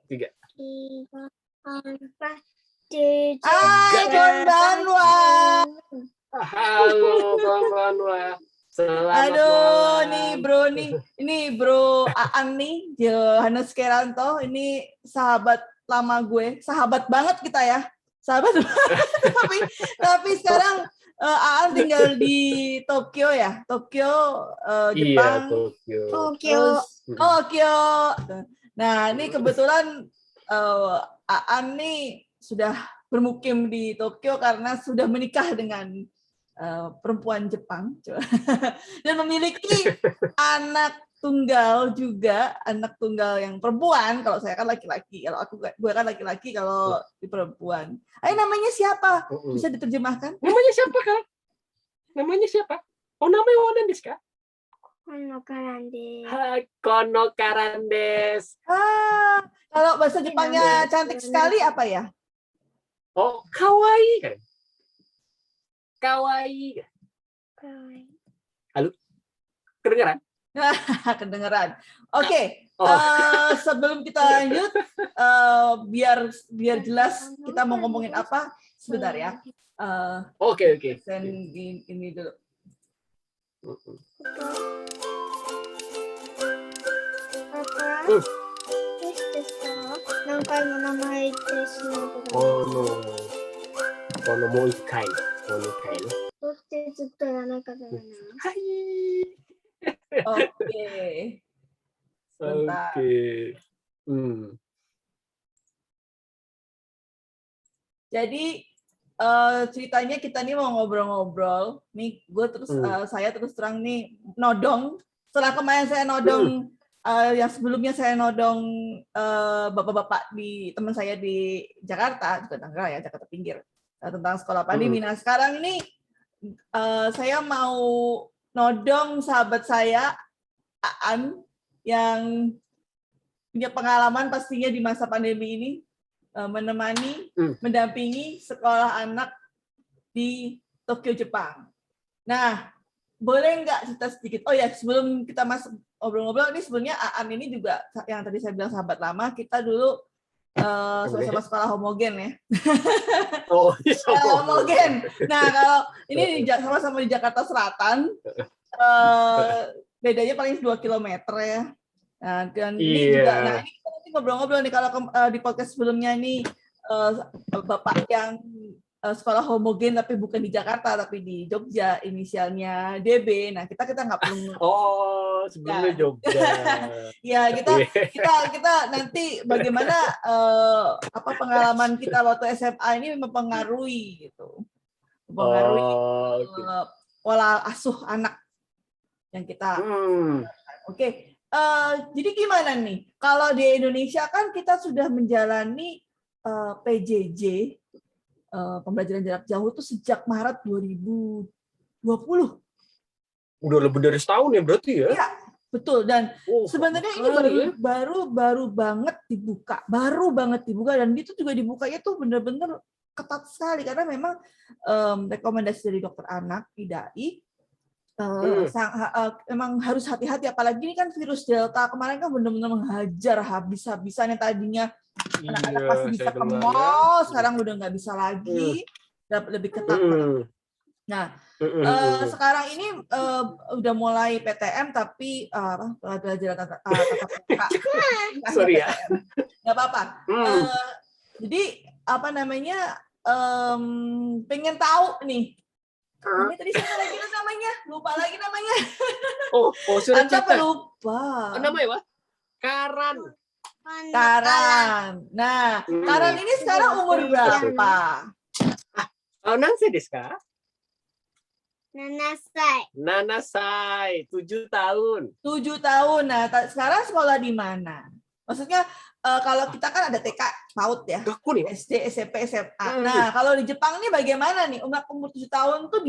3. 3, 4, 7. John Banwa. Halo Bang Banwa. Selamat Aduh, malam. nih bro nih. Ini bro Aan nih, Johannes Keranto. Ini sahabat lama gue. Sahabat banget kita ya. Sahabat tapi sekarang Aan tinggal di Tokyo ya. Tokyo, Jepang. Iya, Tokyo. Terus Tokyo. Nah, ini kebetulan Aan nih sudah bermukim di Tokyo karena sudah menikah dengan perempuan Jepang dan memiliki anak tunggal juga, anak tunggal yang perempuan. Kalau saya kan laki-laki, kalau gue kan laki-laki, kalau di perempuan. Namanya siapa? Bisa diterjemahkan? Namanya siapa, Kak? Namanya siapa? Oh, namanya Wanan desu ka? Kono Karandes. Kono Karandes. Kalau bahasa Jepangnya cantik sekali apa ya? Oh, kawaii kan? Kawaii. Halo? Kedengeran? Kedengeran. Oke. Sebelum kita lanjut, biar jelas kita mau ngomongin apa, sebentar ya. Oke. Send ini dulu. Kono mo ikai. Oke. Jadi ceritanya kita nih mau ngobrol-ngobrol. Nih gue saya terus terang nih nodong. Setelah kemarin saya nodong yang sebelumnya saya nodong bapak-bapak di teman saya di Jakarta, juga Tangerang ya, Jakarta Pinggir, tentang sekolah pandemi. Nah sekarang ini saya mau nodong sahabat saya Aan yang punya pengalaman pastinya di masa pandemi ini, menemani, mendampingi sekolah anak di Tokyo, Jepang. Nah, boleh nggak cerita sedikit? Oh ya, sebelum kita masuk ngobrol-ngobrol, ini sebenarnya Aan ini juga yang tadi saya bilang sahabat lama, kita dulu sama-sama sekolah homogen ya. Homogen. Nah, kalau ini sama-sama di Jakarta Selatan, bedanya paling 2 kilometer ya. Nah, dan ini juga, nah ini kita nanti ngobrol-ngobrol nih kalau di podcast sebelumnya nih bapak yang sekolah homogen tapi bukan di Jakarta tapi di Jogja, inisialnya DB. Nah kita nggak perlu. Oh, sebelumnya Jogja. Ya kita nanti bagaimana pengalaman kita waktu SMA ini mempengaruhi gitu, pola asuh anak yang kita. Oke. Jadi gimana nih? Kalau di Indonesia kan kita sudah menjalani PJJ, pembelajaran jarak jauh itu sejak Maret 2020. Udah lebih dari setahun ya berarti ya? Iya, betul. Dan sebenarnya ini baru banget dibuka, dan itu juga dibukanya tuh benar-benar ketat sekali karena memang rekomendasi dari dokter anak IDAI. Memang harus hati-hati, apalagi ini kan virus Delta kemarin kan benar-benar menghajar habis-habisan, yang tadinya anak-anak masih bisa ke mall, sekarang udah nggak bisa lagi, lebih ketat. Nah, sekarang ini udah mulai PTM tapi pelajaran tatap muka. Sorry ya. Nggak apa-apa. Jadi pengen tahu nih. Ini tadi siapa lagi namanya? Lupa lagi namanya. sudah Anda lupa. Namanya apa? Karan. Nah, Karan ini sekarang umur berapa? Nansei desu ka? 7 Nanasai, 7 tahun. 7 tahun. Nah, sekarang sekolah di mana? Maksudnya kalau kita kan ada TK, PAUD ya, SD, SMP, SMA. Nah, kalau di Jepang ini bagaimana nih? Umur 7 tahun tuh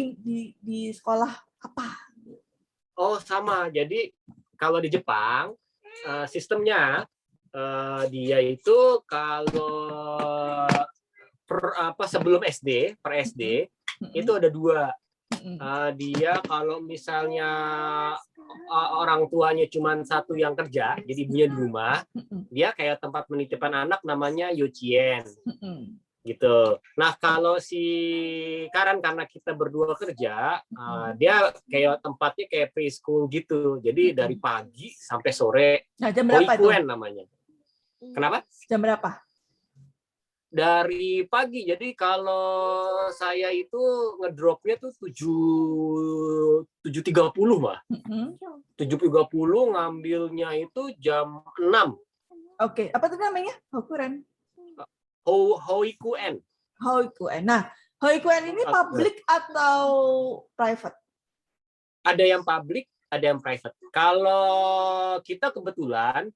di sekolah apa? Oh, sama. Jadi kalau di Jepang sistemnya dia itu kalau sebelum SD, per SD itu ada 2. Dia kalau misalnya orang tuanya cuma satu yang kerja, jadi ibunya di rumah, dia kayak tempat penitipan anak namanya Yuchien. Gitu. Nah, kalau si Karan karena kita berdua kerja, dia kayak tempatnya kayak preschool gitu. Jadi dari pagi sampai sore. Nah, jam berapa itu? Hoikuen namanya. Kenapa? Jam berapa? Dari pagi. Jadi kalau saya itu ngedropnya tuh 7.30 mah. 7.30 ngambilnya itu jam 6. Oke, apa tuh namanya? Hokuren. Hoikuen. Hoikuen. Nah, Hoikuen ini public atau private? Ada yang public, ada yang private. Kalau kita kebetulan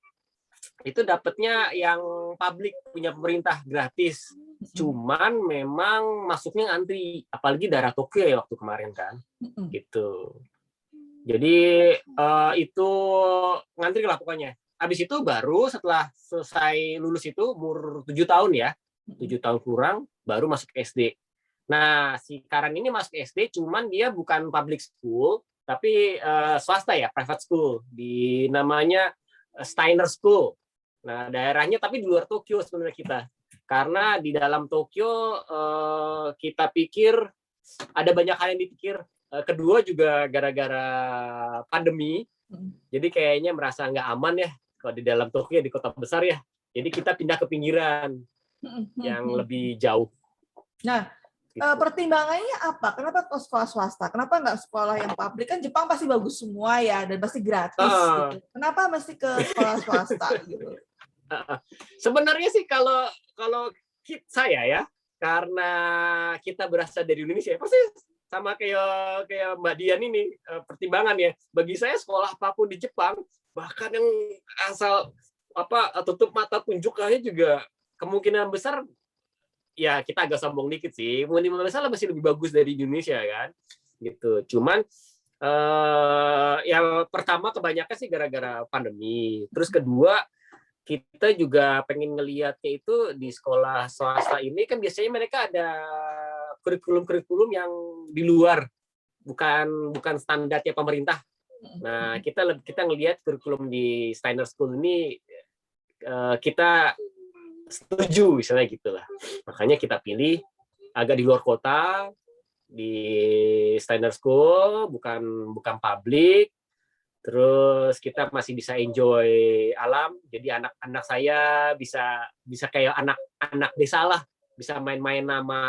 itu dapatnya yang public, punya pemerintah gratis. Cuman memang masuknya ngantri, apalagi daerah Tokyo ya waktu kemarin kan. Gitu. Jadi itu ngantri lah pokoknya. Habis itu baru setelah selesai lulus itu umur 7 tahun ya. 7 tahun kurang baru masuk SD. Nah, si Karan ini masuk SD cuman dia bukan public school tapi swasta ya, private school. Di namanya Steiner School. Nah, daerahnya tapi di luar Tokyo sebenarnya kita. Karena di dalam Tokyo kita pikir ada banyak hal yang dipikir. Kedua juga gara-gara pandemi. Jadi kayaknya merasa nggak aman ya kalau di dalam Tokyo di kota besar ya. Jadi kita pindah ke pinggiran yang lebih jauh. Nah, pertimbangannya apa? Kenapa kok sekolah swasta? Kenapa nggak sekolah yang publik? Kan Jepang pasti bagus semua ya dan pasti gratis. Gitu. Kenapa mesti ke sekolah swasta gitu? Sebenarnya sih kalau saya ya, karena kita berasal dari Indonesia, pasti sama kayak Mbak Dian ini pertimbangan ya. Bagi saya sekolah apapun di Jepang, bahkan yang asal tutup mata tunjuk aja juga kemungkinan besar ya kita agak sombong dikit sih. Kemungkinan besar masih lebih bagus dari Indonesia kan. Gitu. Cuman yang pertama kebanyakan sih gara-gara pandemi. Terus kedua kita juga pengen ngelihatnya itu di sekolah swasta ini kan biasanya mereka ada kurikulum-kurikulum yang di luar bukan standarnya pemerintah. Nah, kita ngelihat kurikulum di Steiner School ini kita setuju misalnya gitulah. Makanya kita pilih agak di luar kota di Steiner School, bukan publik. Terus kita masih bisa enjoy alam. Jadi anak-anak saya bisa kayak anak-anak desa lah, bisa main-main nama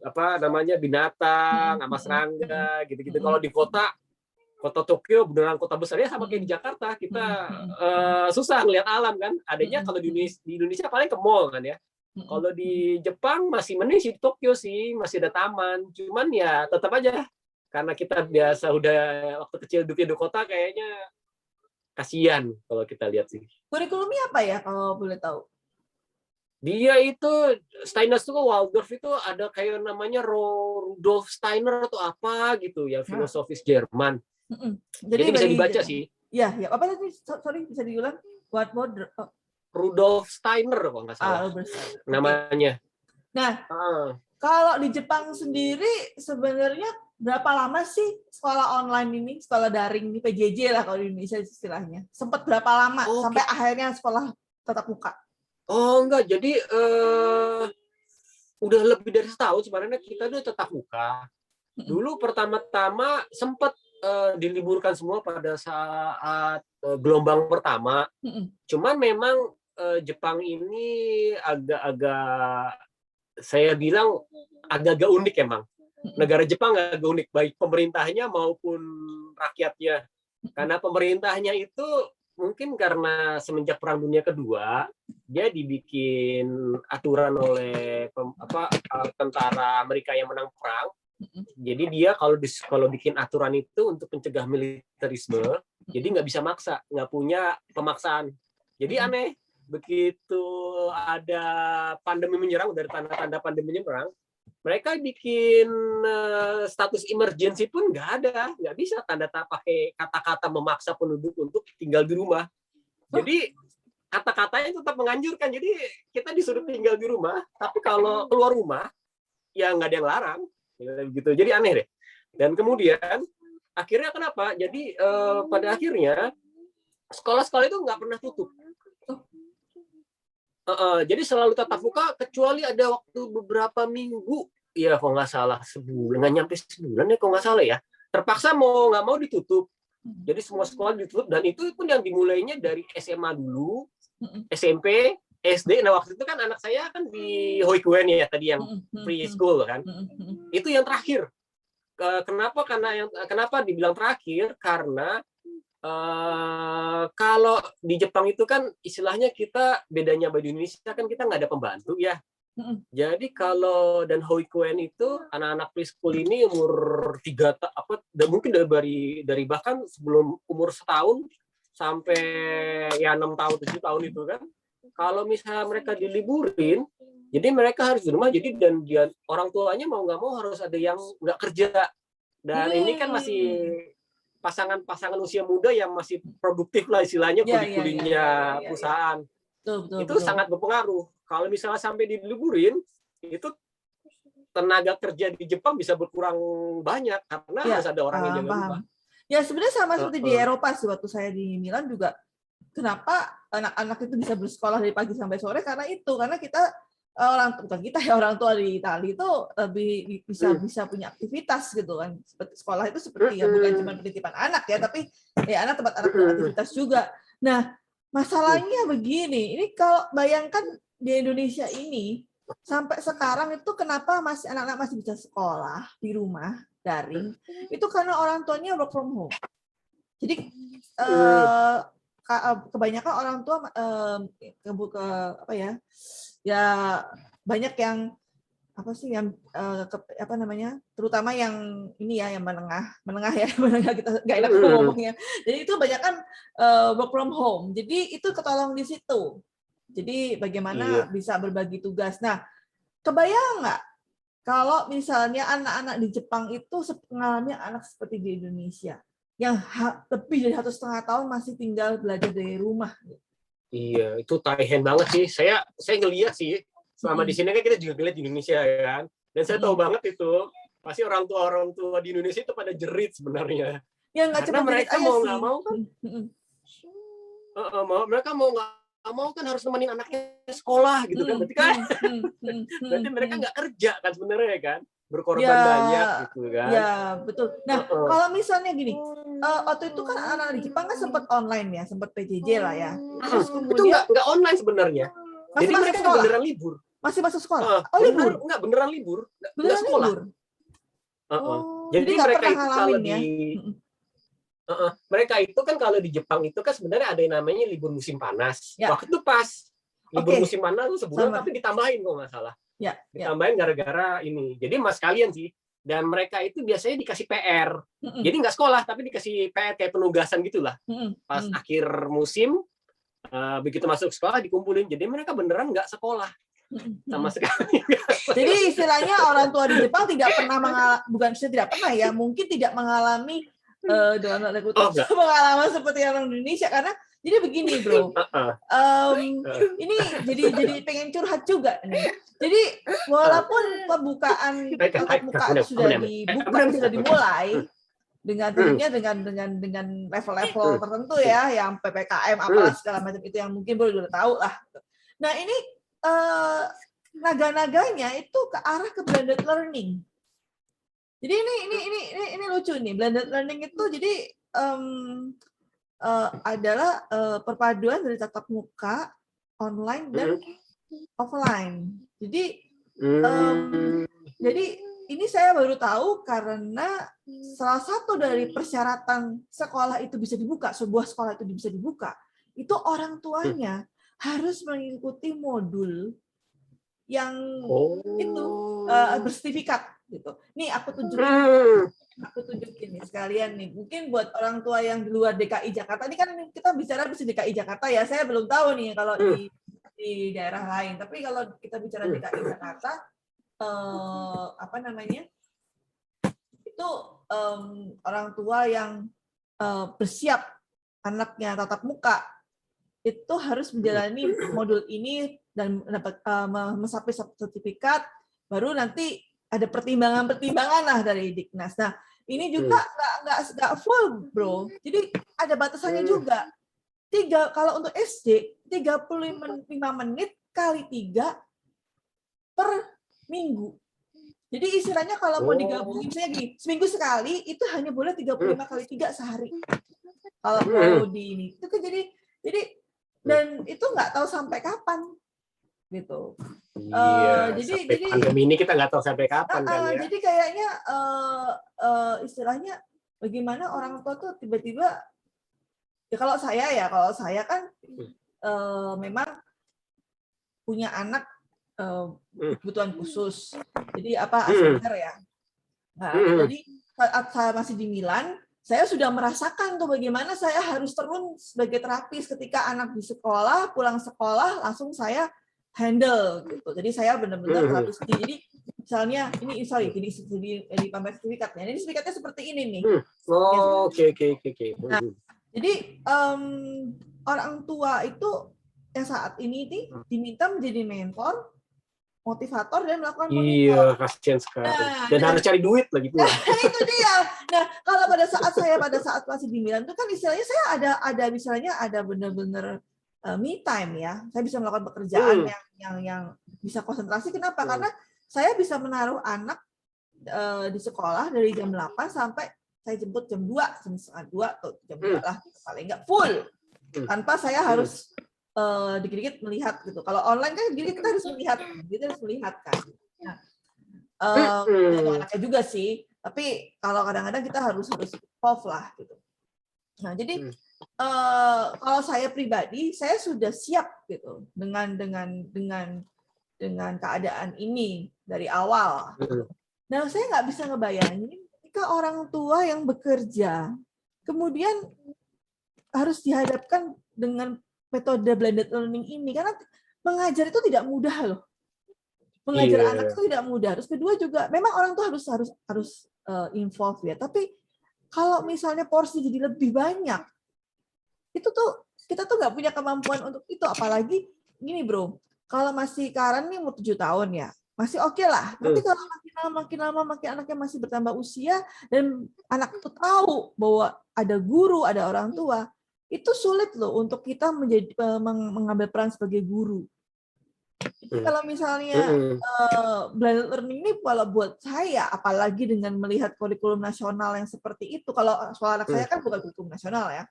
apa namanya binatang, sama serangga gitu-gitu. Kalau di kota Tokyo beneran kota besarnya sama kayak di Jakarta, kita susah ngeliat alam kan. Adanya kalau di Indonesia paling ke mall kan ya. Kalau di Jepang masih mending sih Tokyo sih, masih ada taman. Cuman ya tetap aja karena kita biasa udah waktu kecil hidup di kota kayaknya kasihan kalau kita lihat sih. Kurikulumnya apa ya kalau boleh tahu? Dia itu Steiner itu Waldorf itu ada kayak namanya Rudolf Steiner atau apa gitu ya, filosofis Jerman. Jadi bisa dibaca sih. Ya, apa tadi? Sorry, bisa diulang? Rudolf Steiner kok nggak salah namanya. Nah, kalau di Jepang sendiri sebenarnya berapa lama sih sekolah online ini, sekolah daring ini, PJJ lah kalau di Indonesia istilahnya? Sempat berapa lama sampai akhirnya sekolah tatap muka? Oh enggak, jadi udah lebih dari setahun sebenarnya kita udah tatap muka. Dulu pertama-tama sempat diliburkan semua pada saat gelombang pertama. Cuman memang Jepang ini agak-agak saya bilang agak-agak unik emang. Negara Jepang agak unik baik pemerintahnya maupun rakyatnya. Karena pemerintahnya itu mungkin karena semenjak Perang Dunia Kedua dia dibikin aturan oleh tentara Amerika yang menang perang. Jadi dia kalau bikin aturan itu untuk mencegah militerisme, jadi nggak bisa maksa, nggak punya pemaksaan. Jadi aneh, begitu ada pandemi menyerang, dari tanda-tanda pandemi menyerang, mereka bikin status emergency pun nggak bisa pakai kata-kata memaksa penduduk untuk tinggal di rumah. Jadi kata-katanya tetap menganjurkan. Jadi kita disuruh tinggal di rumah, tapi kalau keluar rumah ya nggak ada yang larang. Gitu. Jadi aneh deh. Dan kemudian akhirnya kenapa? Jadi pada akhirnya sekolah-sekolah itu nggak pernah tutup. Jadi selalu tatap muka kecuali ada waktu beberapa minggu, ya kalau nggak salah sebulan, nggak nyampe sebulan ya kalau nggak salah ya. Terpaksa mau nggak mau ditutup. Jadi semua sekolah ditutup dan itu pun yang dimulainya dari SMA dulu, SMP, SD. Nah waktu itu kan anak saya kan di Hoikuen ya tadi yang preschool kan. Itu yang terakhir. Kenapa dibilang terakhir? Karena kalau di Jepang itu kan istilahnya kita bedanya sama di Indonesia kan kita nggak ada pembantu ya. Jadi kalau dan Hoikuen itu anak-anak preschool ini umur 3 dan mungkin dari bahkan sebelum umur setahun sampai ya 6 tahun 7 tahun itu kan. Kalau misalnya mereka diliburin, jadi mereka harus di rumah. Jadi dan orang tuanya mau nggak mau harus ada yang nggak kerja. Dan ini kan masih pasangan usia muda yang masih produktif lah istilahnya kuli-kulinya perusahaan. Betul. Sangat berpengaruh. Kalau misalnya sampai diliburin, itu tenaga kerja di Jepang bisa berkurang banyak karena harus ada orang yang jaga rumah. Ya sebenarnya sama seperti di Eropa sih, waktu saya di Milan juga. Kenapa anak-anak itu bisa bersekolah dari pagi sampai sore? Karena kita orang tua di Italia itu lebih bisa punya aktivitas gitu kan. Seperti sekolah itu seperti ya bukan cuma penitipan anak ya, tapi ya anak tempat anak beraktivitas juga. Nah, masalahnya begini, ini kalau bayangkan di Indonesia ini sampai sekarang itu kenapa anak-anak masih bisa sekolah di rumah daring? Itu karena orang tuanya work from home. Jadi kebanyakan orang tua banyak yang terutama yang ini ya, yang menengah kita nggak enak ngomongnya. Jadi itu banyak kan work from home. Jadi itu ketolong di situ. Jadi bagaimana bisa berbagi tugas. Nah, kebayang nggak kalau misalnya anak-anak di Jepang itu mengalami anak seperti di Indonesia yang lebih dari 1,5 tahun masih tinggal belajar dari rumah. Iya, itu taihen banget sih. Saya ngeliat sih. Selama di sini kan kita juga ngeliat di Indonesia ya kan. Dan saya tahu banget itu. Pasti orang tua di Indonesia itu pada jerit sebenarnya. Ya nggak cuma mereka mau nggak mau kan. Mereka mau nggak mau kan harus nemenin anaknya sekolah gitu kan. Berarti mereka nggak kerja kan sebenarnya kan. Berkorban banyak gitu kan. Ya betul. Nah kalau misalnya gini, waktu itu kan anak-anak di Jepang kan sempat online ya, sempat PJJ lah ya. Terus kemudian itu nggak online sebenarnya. Jadi mereka beneran libur. Masih masuk sekolah? Libur? Enggak, beneran libur. Nggak sekolah. Libur? Jadi mereka itu kalau ya? Mereka itu kan kalau di Jepang itu kan sebenarnya ada yang namanya libur musim panas. Waktu itu pas libur musim panas itu sebulan tapi ditambahin kalau nggak salah. Ditambahin gara-gara ini. Jadi mas kalian sih. Dan mereka itu biasanya dikasih PR. Jadi nggak sekolah tapi dikasih PR kayak penugasan gitulah. Pas akhir musim begitu masuk sekolah dikumpulin. Jadi mereka beneran nggak sekolah sama sekali. Jadi istilahnya orang tua di Jepang tidak pernah mungkin tidak mengalami pengalaman seperti orang Indonesia karena jadi begini bro, ini jadi pengen curhat juga nih. Jadi walaupun pembukaan tatap muka sudah dimulai dengan tentunya dengan level-level tertentu ya, yang PPKM apalah segala macam itu yang mungkin udah tahu lah. Nah ini naga-naganya itu ke arah ke blended learning. Jadi ini lucu nih, blended learning itu jadi adalah perpaduan dari tatap muka, online dan offline. Jadi ini saya baru tahu karena salah satu dari persyaratan sekolah itu bisa dibuka, sebuah sekolah itu bisa dibuka, itu orang tuanya harus mengikuti modul yang itu bersertifikat gitu. Nih aku tunjukin nih sekalian nih. Mungkin buat orang tua yang di luar DKI Jakarta, ini kan kita bicara di DKI Jakarta ya. Saya belum tahu nih kalau di daerah lain. Tapi kalau kita bicara DKI Jakarta, itu orang tua yang bersiap anaknya tatap muka itu harus menjalani modul ini dan mendapat mencapai sertifikat, baru nanti ada pertimbangan lah dari Diknas. Nah, ini juga nggak full, bro. Jadi ada batasannya juga. Kalau untuk SD 35 menit kali 3 per minggu. Jadi istilahnya kalau mau digabungin saya gini, seminggu sekali itu hanya boleh 35 kali 3 sehari. Kalau mau di ini. Itu kan jadi dan itu nggak tahu sampai kapan gitu. Iya, sampai pandemi ini kita nggak tahu sampai kapan kan ya. Jadi kayaknya istilahnya bagaimana orang tua tuh tiba-tiba ya kalau saya kan memang punya anak kebutuhan khusus. Jadi Asperger ya. Nah, jadi saat saya masih di Milan, saya sudah merasakan tuh bagaimana saya harus turun sebagai terapis ketika anak di sekolah, pulang sekolah langsung saya handle gitu. Jadi saya benar-benar terapis. Jadi misalnya ini di pamer sertifikatnya. Ini sertifikatnya seperti ini nih. Oke. Nah, jadi orang tua itu yang saat ini diminta menjadi mentor, motivator, dan melakukan monitor. Iya, kasihan sekali. Dan harus cari duit lagi pula. Itu dia. Nah, kalau pada saat masih di Milan itu kan istilahnya saya ada benar-benar me time ya. Saya bisa melakukan pekerjaan yang bisa konsentrasi. Kenapa? Karena saya bisa menaruh anak di sekolah dari jam 8 sampai saya jemput jam 2, jam setengah 2 atau jam 2 lah, paling nggak full. Tanpa saya harus dikit-dikit melihat gitu. Kalau online kan kita harus melihat kan. Nah, anaknya juga sih, tapi kalau kadang-kadang kita harus off lah gitu. Nah, jadi kalau saya pribadi, saya sudah siap gitu dengan keadaan ini dari awal. Nah, saya nggak bisa ngebayangin ketika orang tua yang bekerja kemudian harus dihadapkan dengan metode blended learning ini, karena mengajar itu tidak mudah loh. Mengajar anak itu tidak mudah. Terus kedua juga memang orang tuh harus involve ya. Tapi kalau misalnya porsi jadi lebih banyak, itu tuh kita tuh nggak punya kemampuan untuk itu. Apalagi gini bro, kalau masih Karen nih mau 7 tahun ya, masih oke lah. Tapi kalau makin lama anaknya masih bertambah usia dan anak itu tahu bahwa ada guru, ada orang tua, itu sulit loh untuk kita mengambil peran sebagai guru. Jadi kalau misalnya blended learning ini kalau buat saya, apalagi dengan melihat kurikulum nasional yang seperti itu, kalau sekolah anak saya kan bukan kurikulum nasional ya,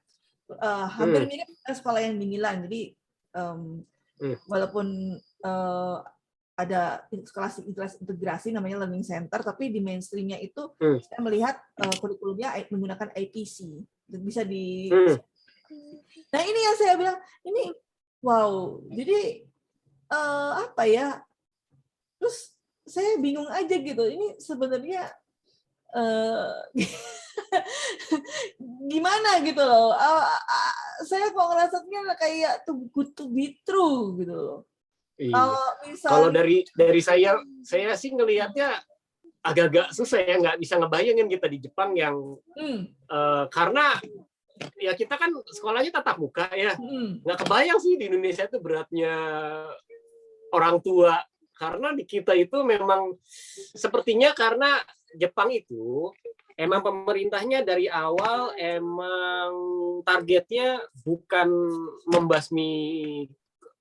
hampir mirip dengan sekolah yang di Milan. Jadi walaupun ada kelas integrasi namanya Learning Center, tapi di mainstream-nya itu saya melihat kurikulumnya menggunakan IPC. Bisa di Nah, ini yang saya bilang, ini wow. Jadi apa ya? Terus saya bingung aja gitu. Ini sebenarnya gimana gitu loh. Saya kok ngerasanya kayak too good to be true gitu loh. Kalau dari saya sih ngelihatnya agak-agak susah ya, nggak bisa ngebayangin kita di Jepang yang karena ya kita kan sekolahnya tatap muka ya, nggak kebayang sih di Indonesia itu beratnya orang tua, karena di kita itu memang sepertinya karena Jepang itu emang pemerintahnya dari awal emang targetnya bukan membasmi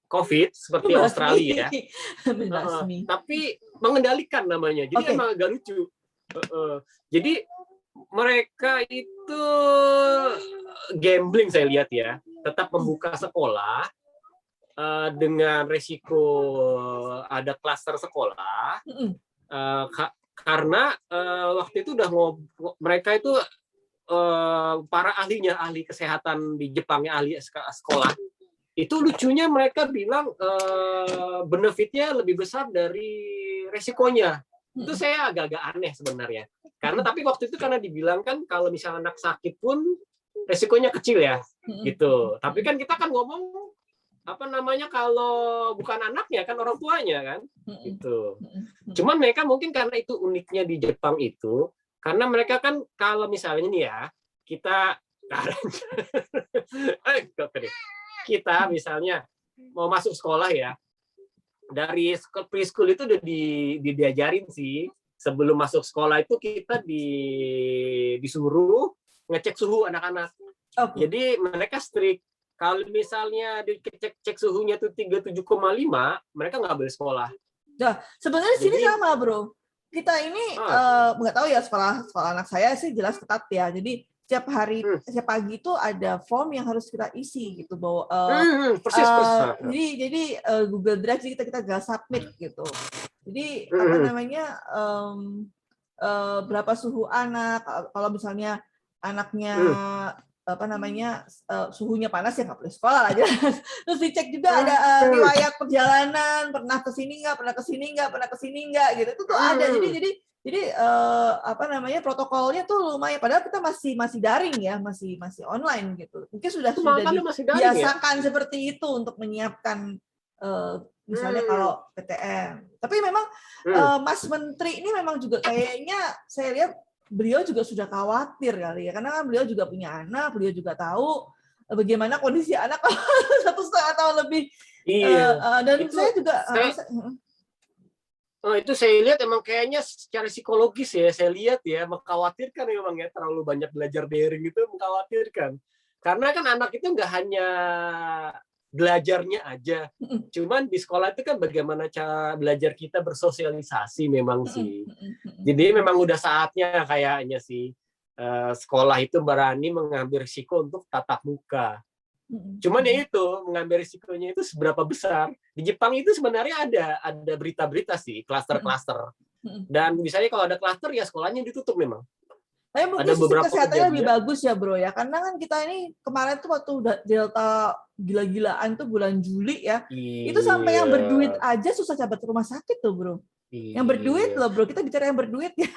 COVID seperti Australia ya, tapi mengendalikan namanya. Jadi emang agak lucu. Jadi mereka itu gambling saya lihat ya, tetap membuka sekolah dengan resiko ada klaster sekolah karena waktu itu udah mereka itu para ahli kesehatan di Jepangnya, ahli sekolah itu lucunya mereka bilang benefitnya lebih besar dari resikonya. Itu saya agak-agak aneh sebenarnya. Karena tapi waktu itu karena dibilang kan kalau misalnya anak sakit pun resikonya kecil ya, gitu. Tapi kan kita kan ngomong apa namanya kalau bukan anaknya kan orang tuanya kan, gitu. Cuman mereka mungkin karena itu uniknya di Jepang itu, karena mereka kan kalau misalnya nih ya kita misalnya mau masuk sekolah ya, dari preschool itu udah diajarin sih sebelum masuk sekolah itu kita disuruh ngecek suhu anak-anak. Jadi mereka strict. Kalau misalnya cek suhunya tuh 37,5, mereka nggak boleh sekolah. Nah, sebenarnya sini sama, Bro. Kita ini nggak tahu ya, sekolah anak saya sih jelas ketat ya. Jadi setiap hari, setiap pagi itu ada form yang harus kita isi gitu, bahwa persis. Jadi Google Drive kita gas submit gitu. Jadi apa namanya, berapa suhu anak, kalau misalnya anaknya apa namanya, suhunya panas ya nggak boleh sekolah lah jelas. Terus dicek juga ada riwayat perjalanan, pernah kesini nggak gitu, itu tuh ada. Jadi apa namanya, protokolnya tuh lumayan, padahal kita masih daring ya, masih online gitu. Mungkin sudah dibiasakan ya? Seperti itu untuk menyiapkan misalnya kalau PTM. Tapi memang Mas Menteri ini memang juga kayaknya saya lihat beliau juga sudah khawatir kali ya, karena kan beliau juga punya anak, beliau juga tahu bagaimana kondisi anak 1,5 tahun lebih. Dan itu saya juga itu saya lihat emang kayaknya secara psikologis ya, saya lihat ya, mengkhawatirkan memang ya, terlalu banyak belajar daring itu mengkhawatirkan. Karena kan anak itu nggak hanya belajarnya aja, cuman di sekolah itu kan bagaimana cara belajar kita bersosialisasi memang sih. Jadi memang udah saatnya kayaknya sih sekolah itu berani mengambil risiko untuk tatap muka. Cuman ya itu, mengambil risikonya itu seberapa besar. Di Jepang itu sebenarnya ada berita-berita sih, klaster-klaster. Dan misalnya kalau ada klaster ya sekolahnya ditutup memang. Tapi mungkin sistem kesehatannya lebih bagus ya, Bro ya. Karena kan kita ini kemarin tuh waktu Delta gila-gilaan tuh bulan Juli ya. Itu sampai yang berduit aja susah dapat rumah sakit tuh, Bro. Yang berduit loh, Bro. Kita bicara yang berduit ya.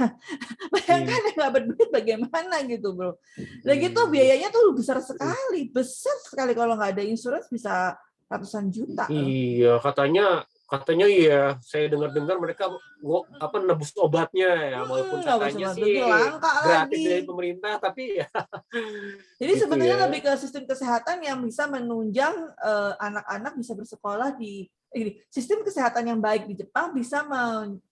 Bayangkan yang nggak berduit bagaimana gitu, Bro. Dan gitu biayanya tuh besar sekali. Besar sekali, kalau nggak ada insurance bisa ratusan juta. Iya, katanya ya, saya dengar mereka nebus obatnya ya, walaupun katanya sih gratis dari pemerintah, tapi ya. Jadi gitu sebenarnya ya, lebih ke sistem kesehatan yang bisa menunjang anak-anak bisa bersekolah di sistem kesehatan yang baik di Jepang bisa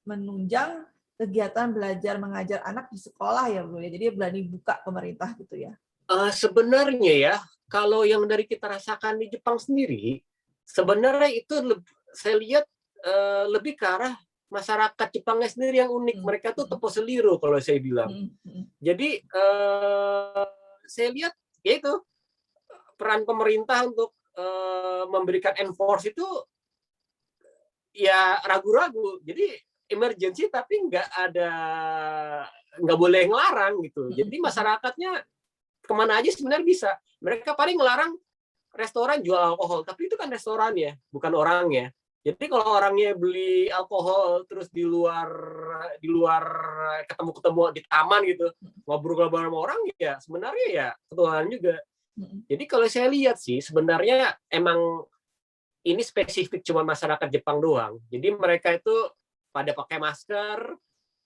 menunjang kegiatan belajar mengajar anak di sekolah ya, Bro ya. Jadi berani buka pemerintah gitu ya. Sebenarnya ya, kalau yang dari kita rasakan di Jepang sendiri, sebenarnya itu saya lihat lebih ke arah masyarakat Jepangnya sendiri yang unik. Mereka tuh tepo seliru kalau saya bilang. Jadi saya lihat yaitu peran pemerintah untuk memberikan enforce itu ya ragu-ragu. Jadi emergency tapi nggak boleh ngelarang gitu. Jadi masyarakatnya kemana aja sebenarnya bisa. Mereka paling ngelarang restoran jual alkohol, tapi itu kan restorannya, bukan orangnya. Jadi kalau orangnya beli alkohol terus di luar ketemu di taman gitu, ngobrol-ngobrol sama orang ya sebenarnya ya ketularan juga. Jadi kalau saya lihat sih sebenarnya emang ini spesifik cuma masyarakat Jepang doang. Jadi mereka itu pada pakai masker,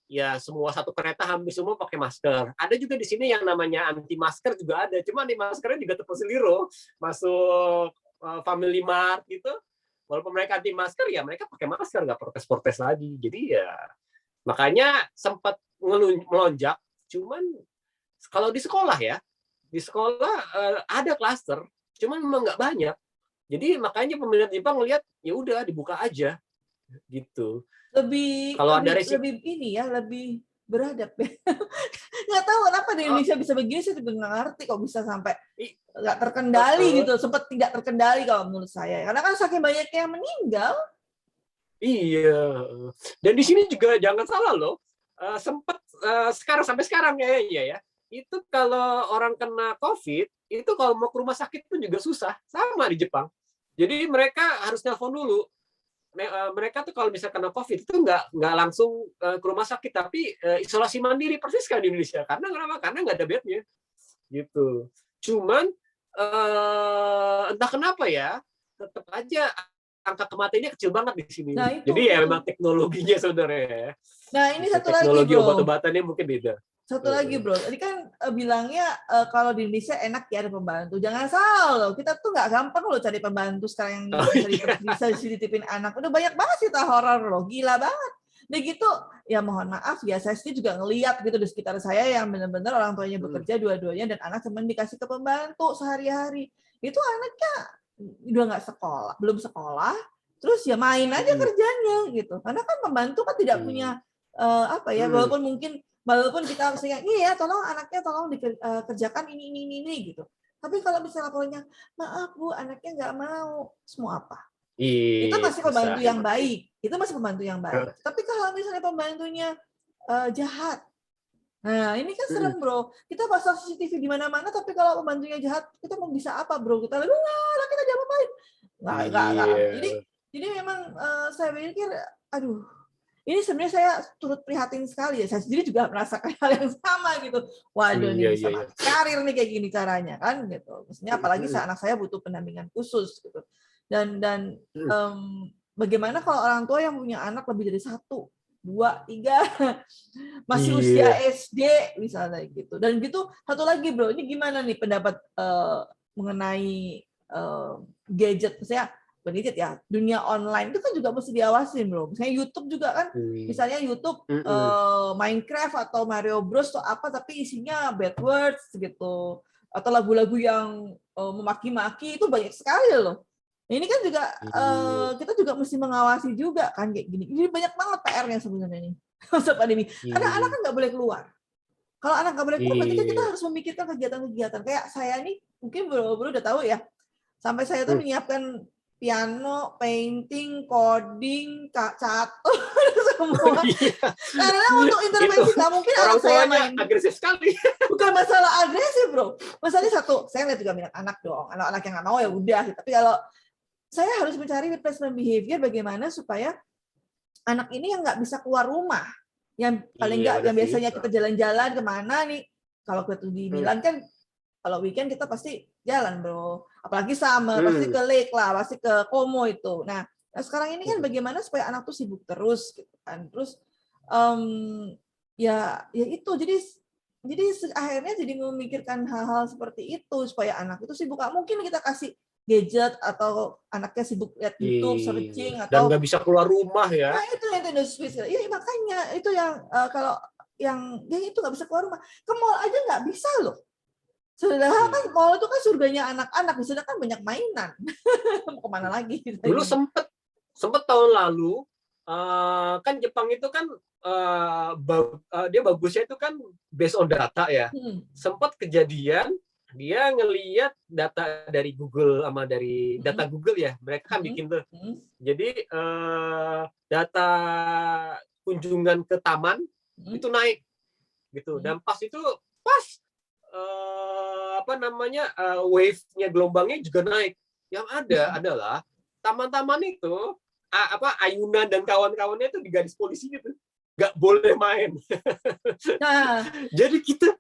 ya semua satu kereta hampir semua pakai masker. Ada juga di sini yang namanya anti masker juga ada. Cuma anti maskernya juga tepo seliru, masuk Family Mart gitu. Walaupun mereka anti masker, ya mereka pakai masker, nggak protes-protes lagi. Jadi ya makanya sempat melonjak. Cuman kalau di sekolah ya, di sekolah ada klaster, cuman memang nggak banyak. Jadi makanya pemerintah Jepang melihat ya udah dibuka aja gitu. Lebih ini ya, lebih beradab ya. Nggak tahu kenapa di Indonesia bisa begini, saya juga nggak ngerti kok bisa sampai nggak terkendali gitu, sempat tidak terkendali kalau menurut saya. Karena kan saking banyak yang meninggal. Iya. Dan di sini juga jangan salah loh, sempat sampai sekarang ya. Itu kalau orang kena COVID, itu kalau mau ke rumah sakit pun juga susah, sama di Jepang. Jadi mereka harus nelpon dulu. Mereka tuh kalau misalnya kena COVID itu nggak langsung ke rumah sakit, tapi isolasi mandiri persis kayak di Indonesia. Karena kenapa? Karena nggak ada bednya, gitu. Cuman entah kenapa ya, tetap aja angka kematiannya kecil banget di sini. Nah, jadi ya memang teknologinya sebenarnya. Nah ini satu lagi, teknologi obat-obatannya mungkin beda. Satu lagi, Bro. Tadi kan bilangnya kalau di Indonesia enak ya ada pembantu. Jangan salah loh. Kita tuh nggak gampang loh cari pembantu sekarang yang bisa dititipin anak. Udah banyak banget cerita horor loh. Gila banget. Udah gitu, ya mohon maaf ya, saya sendiri juga ngeliat gitu di sekitar saya yang benar-benar orang tuanya bekerja dua-duanya dan anak cuma dikasih ke pembantu sehari-hari. Itu anaknya udah nggak sekolah, belum sekolah, terus ya main aja kerjanya gitu. Karena kan pembantu kan tidak punya apa ya, walaupun kita misalnya iya tolong anaknya tolong dikerjakan ini gitu. Tapi kalau misalnya laporannya maaf Bu, anaknya nggak mau, semua apa? Itu masih pembantu yang baik. Itu masih pembantu yang baik. Tapi kalau misalnya pembantunya jahat, nah ini kan serem bro. Kita pasang CCTV di mana-mana, tapi kalau pembantunya jahat, kita mau bisa apa bro? Kita lihat, lah kita diapa-apain? Nggak. Jadi memang saya pikir, aduh, ini sebenarnya saya turut prihatin sekali ya. Saya sendiri juga merasakan hal yang sama gitu. Waduh, ini bisa mati karir nih kayak gini caranya kan gitu. Maksudnya apalagi anak saya butuh pendampingan khusus gitu. Dan bagaimana kalau orang tua yang punya anak lebih dari 1, 2, 3 masih usia SD misalnya gitu. Dan gitu satu lagi bro, ini gimana nih pendapat mengenai gadget, misalnya gadget ya, dunia online itu kan juga mesti diawasin bro. Misalnya YouTube juga kan, misalnya YouTube Minecraft atau Mario Bros atau apa, tapi isinya bad words gitu, atau lagu-lagu yang memaki-maki, itu banyak sekali loh. Ini kan juga kita juga mesti mengawasi juga kan kayak gini. Ini banyak banget PR-nya sebenarnya nih masa pandemi. Karena anak kan nggak boleh keluar. Kalau anak nggak boleh keluar, berarti kan kita harus memikirkan kegiatan-kegiatan. Kayak saya nih, mungkin bro udah tahu ya. Sampai saya tuh menyiapkan piano, painting, coding, catur, semua. Karena untuk intervensi nggak mungkin anak saya main. Agresif sekali. Bukan masalah agresif bro. Masalahnya satu, saya lihat juga minat anak dong. Anak-anak yang nggak mau ya udah. Tapi kalau saya harus mencari replacement behavior bagaimana supaya anak ini yang nggak bisa keluar rumah, yang paling nggak yang biasanya kita jalan-jalan kemana nih, kalau kita di Milan kan kalau weekend kita pasti jalan bro, apalagi summer pasti ke lake lah, pasti ke Como itu. Nah sekarang ini kan bagaimana supaya anak tuh sibuk terus gitu kan, terus ya itu jadi akhirnya jadi memikirkan hal-hal seperti itu supaya anak itu sibuk. Gak mungkin kita kasih gadget atau anaknya sibuk lihat YouTube, searching atau dan nggak bisa keluar rumah ya. Nah itu Nintendo Switch. Ya makanya itu yang kalau yang itu nggak bisa keluar rumah. Ke mall aja nggak bisa loh. Sudah kan mall itu kan surganya anak-anak, di sana kan banyak mainan. Mau kemana lagi? Dulu sempet tahun lalu kan Jepang itu kan dia bagusnya itu kan based on data ya. Sempat kejadian dia ngelihat data dari Google sama dari data Google ya, mereka kan bikin tuh. Jadi data kunjungan ke taman itu naik gitu, dan pas wave-nya gelombangnya juga naik. Yang ada adalah taman-taman itu ayunan dan kawan-kawannya itu di garis polisi gitu, nggak boleh main. Nah, jadi kita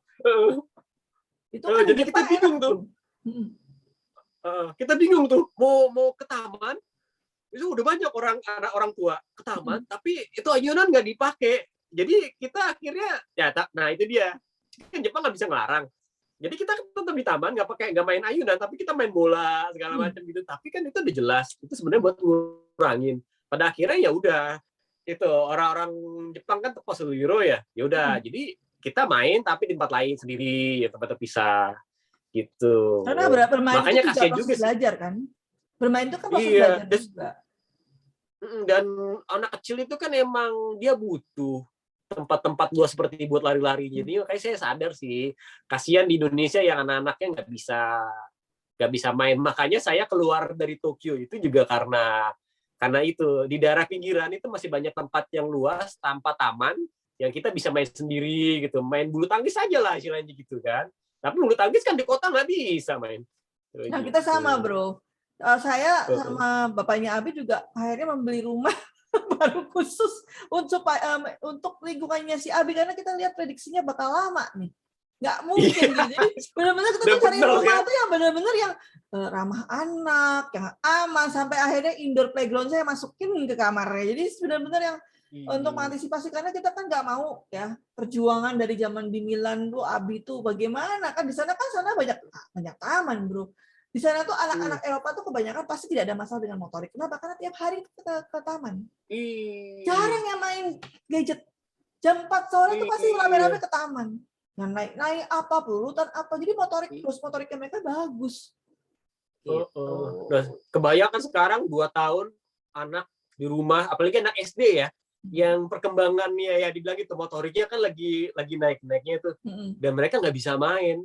itu kan jadi kita bingung tuh. Kita bingung tuh mau ke taman, itu udah banyak orang tua ke taman, tapi itu ayunan nggak dipakai. Jadi kita akhirnya nah itu dia kan Jepang nggak bisa ngelarang. Jadi kita tetap di taman nggak main ayunan, tapi kita main bola segala macam gitu. Tapi kan itu udah jelas itu sebenarnya buat ngurangin. Pada akhirnya ya udah itu orang-orang Jepang kan tepos euro ya udah. Jadi kita main tapi di tempat lain sendiri, ya tempat terpisah gitu. Karena bermain makanya itu juga proses belajar kan. Bermain itu kan proses belajar juga. Dan anak kecil itu kan emang dia butuh tempat-tempat luas seperti buat lari-lari. Jadi kayak saya sadar sih, kasihan di Indonesia yang anak-anaknya nggak bisa main. Makanya saya keluar dari Tokyo itu juga karena itu di daerah pinggiran itu masih banyak tempat yang luas tanpa taman yang kita bisa main sendiri gitu, main bulu tangkis aja lah istilahnya gitu kan. Tapi bulu tangkis kan di kota nggak bisa main. Nah kita sama bro. Saya sama bapaknya Abi juga akhirnya membeli rumah baru khusus untuk lingkungannya si Abi, karena kita lihat prediksinya bakal lama nih. Nggak mungkin gitu. Jadi benar-benar kita tuh cari rumah tuh yang benar-benar yang ramah anak, yang aman, sampai akhirnya indoor playground saya masukin ke kamarnya. Jadi benar-benar yang untuk mengantisipasi, karena kita kan nggak mau ya perjuangan dari zaman di Milan tuh Abi tuh bagaimana kan, di sana kan banyak taman bro. Di sana tuh anak-anak Eropa tuh kebanyakan pasti tidak ada masalah dengan motorik. Kenapa? Karena tiap hari ke taman. Jarang yang main gadget. Jam 4 sore tuh pasti rame-rame ke taman. Yang naik-naik apa, pelurutan apa. Jadi motoriknya mereka bagus. Gitu. Nah, kebayangkan sekarang 2 tahun anak di rumah, apalagi anak SD ya, yang perkembangannya ya dibilang itu motoriknya kan lagi naik-naiknya itu, dan mereka nggak bisa main.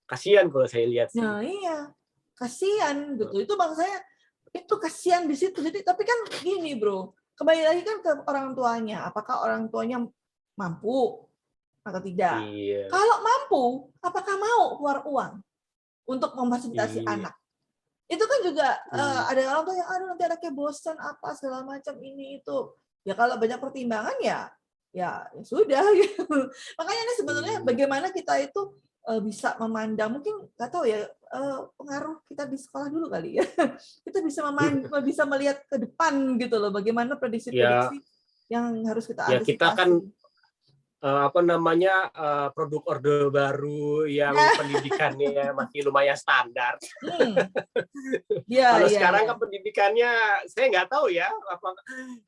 Kasihan kalau saya lihat sih. Nah iya, kasihan gitu. Itu bang saya itu kasihan di situ. Jadi tapi kan gini bro, kembali lagi kan ke orang tuanya. Apakah orang tuanya mampu atau tidak? Iya. Kalau mampu, apakah mau keluar uang untuk memfasilitasi anak? Itu kan juga ada orang tua yang aduh nanti anaknya bosan apa segala macam ini itu. Ya kalau banyak pertimbangan ya sudah gitu. Makanya ini sebenarnya bagaimana kita itu bisa memandang, mungkin nggak tahu ya, pengaruh kita di sekolah dulu kali ya. Kita bisa melihat ke depan gitu loh, bagaimana prediksi-prediksi yang harus kita antisipasi. Kita kan produk orde baru yang pendidikannya masih lumayan standar. Kalau sekarang kan pendidikannya saya nggak tahu ya,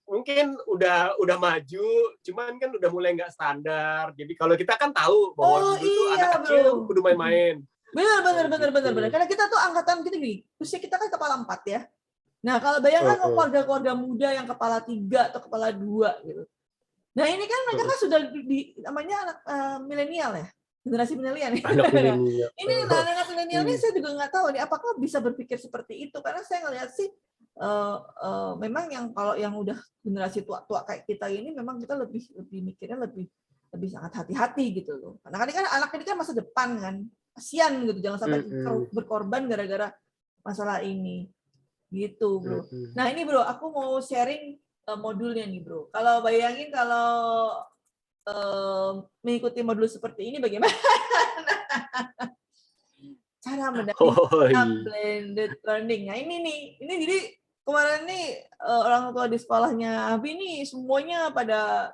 mungkin udah maju, cuman kan udah mulai nggak standar. Jadi kalau kita kan tahu bahwa dulu tuh anak kecil kudu main-main. Benar. Karena kita tuh angkatan kita gini, usia kita kan kepala 4 ya. Nah kalau bayangkan keluarga-keluarga muda yang kepala 3 atau kepala 2 gitu. Nah ini kan mereka kan sudah namanya anak milenial ya, generasi milenial. Ini anak milenial ini saya juga nggak tahu nih apakah bisa berpikir seperti itu, karena saya ngelihat sih memang yang kalau yang udah generasi tua kayak kita ini memang kita lebih mikirnya lebih sangat hati-hati gitu loh. Karena kan anak ini kan masa depan kan, kasian gitu, jangan sampai berkorban gara-gara masalah ini gitu bro. Nah ini bro, aku mau sharing modulnya nih bro. Kalau bayangin kalau mengikuti modul seperti ini bagaimana? Cara mendapatkan blended learning. Nah ini jadi kemarin nih orang tua di sekolahnya Abi nih semuanya pada